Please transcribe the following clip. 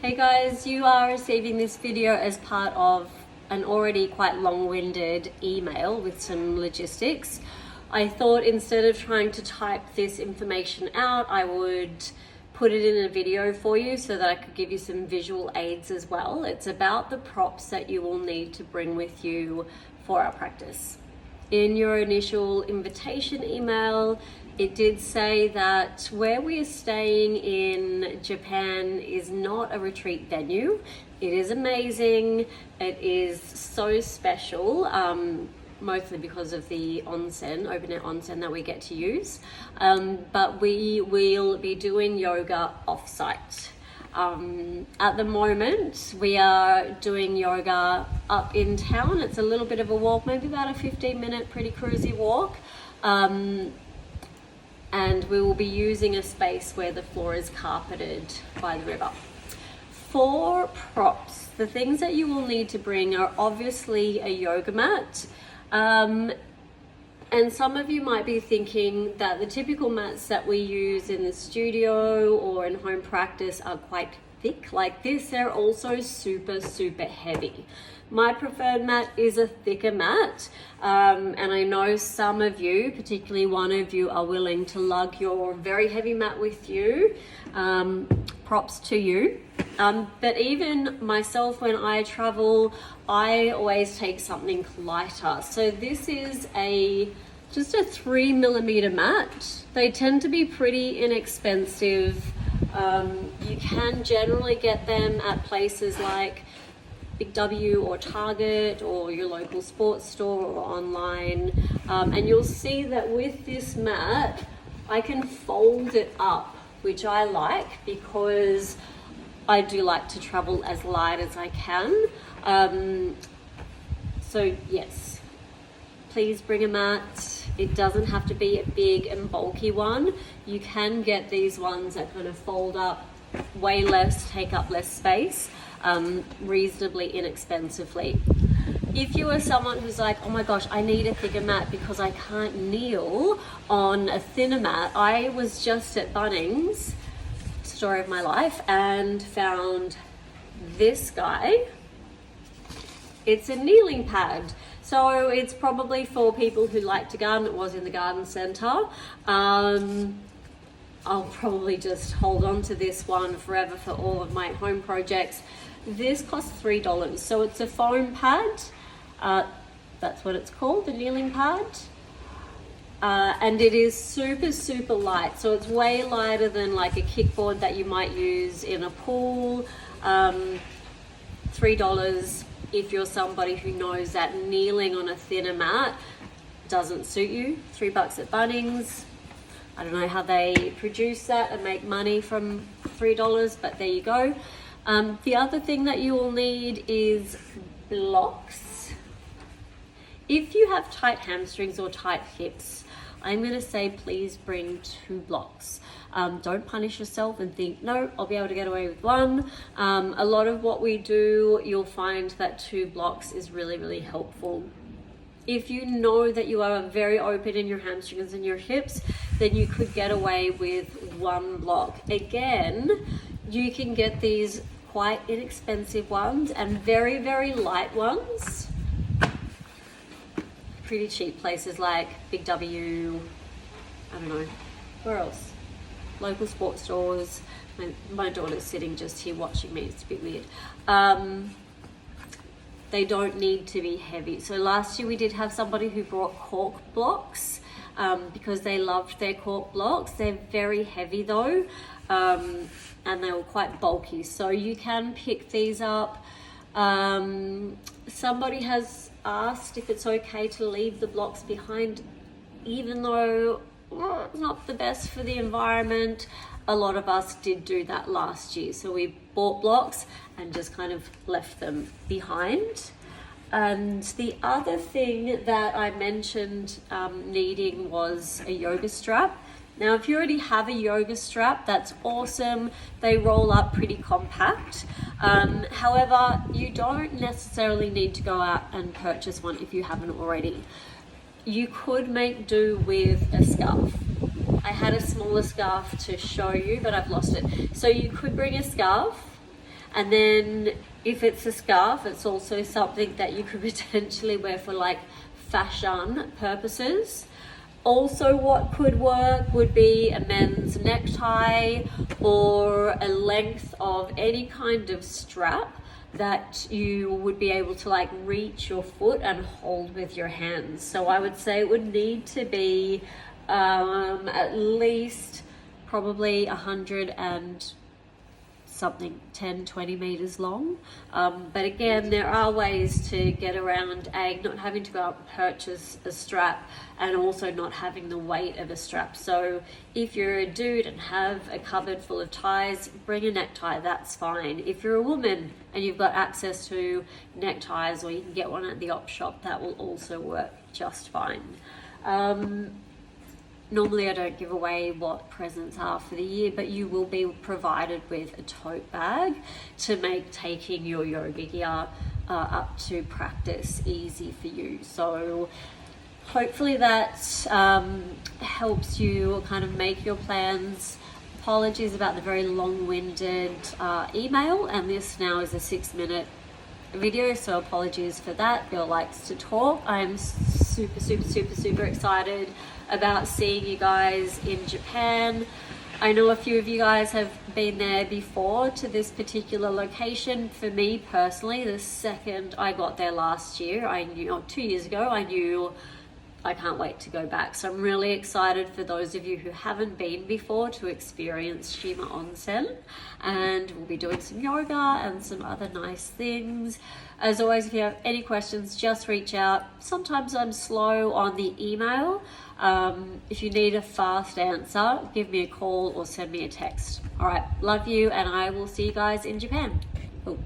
Hey guys, you are receiving this video as part of an already quite long-winded email with some logistics. I thought instead of trying to type this information out, I would put it in a video for you so that I could give you some visual aids as well. It's about the props that you will need to bring with you for our practice. In your initial invitation email, it did say that where we are staying in Japan is not a retreat venue. It is amazing. It is so special, mostly because of the onsen, open air onsen that we get to use. But we will be doing yoga off-site. At the moment, we are doing yoga up in town. It's a little bit of a walk, maybe about a 15-minute pretty cruisy walk. And we will be using a space where the floor is carpeted by the river. For props, the things that you will need to bring are obviously a yoga mat. And some of you might be thinking that the typical mats that we use in the studio or in home practice are quite thick like this. They're also super heavy. My preferred mat is a thicker mat, and I know some of you, particularly one of you, are willing to lug your very heavy mat with you. Props to you. But even myself, when I travel, I always take something lighter. So this is just a 3mm mat. They tend to be pretty inexpensive. You can generally get them at places like Big W or Target or your local sports store or online. And you'll see that with this mat, I can fold it up, which I like because I do like to travel as light as I can. So yes, please bring a mat. It doesn't have to be a big and bulky one. You can get these ones that kind of fold up way less, take up less space, reasonably inexpensively. If you are someone who's like, oh my gosh, I need a thicker mat because I can't kneel on a thinner mat. I was just at Bunnings, story of my life, and found this guy. It's a kneeling pad. So it's probably for people who like to garden. It was in the garden centre. I'll probably just hold on to this one forever for all of my home projects. This costs $3. So it's a foam pad. That's what it's called, the kneeling pad. And it is super light. So it's way lighter than like a kickboard that you might use in a pool. $3 if you're somebody who knows that kneeling on a thinner mat doesn't suit you. $3 at Bunnings. I don't know how they produce that and make money from $3, but there you go. The other thing that you will need is blocks. If you have tight hamstrings or tight hips, I'm going to say please bring 2 blocks. Don't punish yourself and think, no, I'll be able to get away with 1. A lot of what we do, you'll find that 2 blocks is really helpful. If you know that you are very open in your hamstrings and your hips, then you could get away with 1 block. Again, you can get these quite inexpensive ones and very light ones. Pretty cheap places like Big W, I don't know, where else? Local sports stores. My daughter's sitting just here watching me, it's a bit weird. They don't need to be heavy. So last year we did have somebody who brought cork blocks because they loved their cork blocks. They're very heavy though, and they were quite bulky. So you can pick these up. Somebody has asked if it's okay to leave the blocks behind, even though it's not the best for the environment. A lot of us did do that last year. So we bought blocks and just kind of left them behind. And the other thing that I mentioned needing was a yoga strap. Now, if you already have a yoga strap, that's awesome. They roll up pretty compact. However, you don't necessarily need to go out and purchase one if you haven't already. You could make do with a scarf. I had a smaller scarf to show you, but I've lost it. So you could bring a scarf. And then if it's a scarf, it's also something that you could potentially wear for like fashion purposes. Also, what could work would be a men's necktie or a length of any kind of strap that you would be able to like reach your foot and hold with your hands. So I would say it would need to be at least probably 100 and something, 10-20 meters long. But again, there are ways to get around not having to go out and purchase a strap, and also not having the weight of a strap. So if you're a dude and have a cupboard full of ties, bring a necktie, that's fine. If you're a woman and you've got access to neckties, or you can get one at the op shop, that will also work just fine. Normally I don't give away what presents are for the year, but you will be provided with a tote bag to make taking your yoga gear up to practice easy for you. So hopefully that helps you kind of make your plans. Apologies about the very long-winded email, and this now is a 6-minute video, so apologies for that. Bill likes to talk. I'm super excited about seeing you guys in Japan. I know a few of you guys have been there before to this particular location. For me personally, the second I got there last year, I knew, or 2 years ago, I knew I can't wait to go back. So I'm really excited for those of you who haven't been before to experience Shima Onsen, and we'll be doing some yoga and some other nice things. As always, if you have any questions, just reach out. Sometimes I'm slow on the email. If you need a fast answer, give me a call or send me a text. All right, love you, and I will see you guys in Japan. Oh.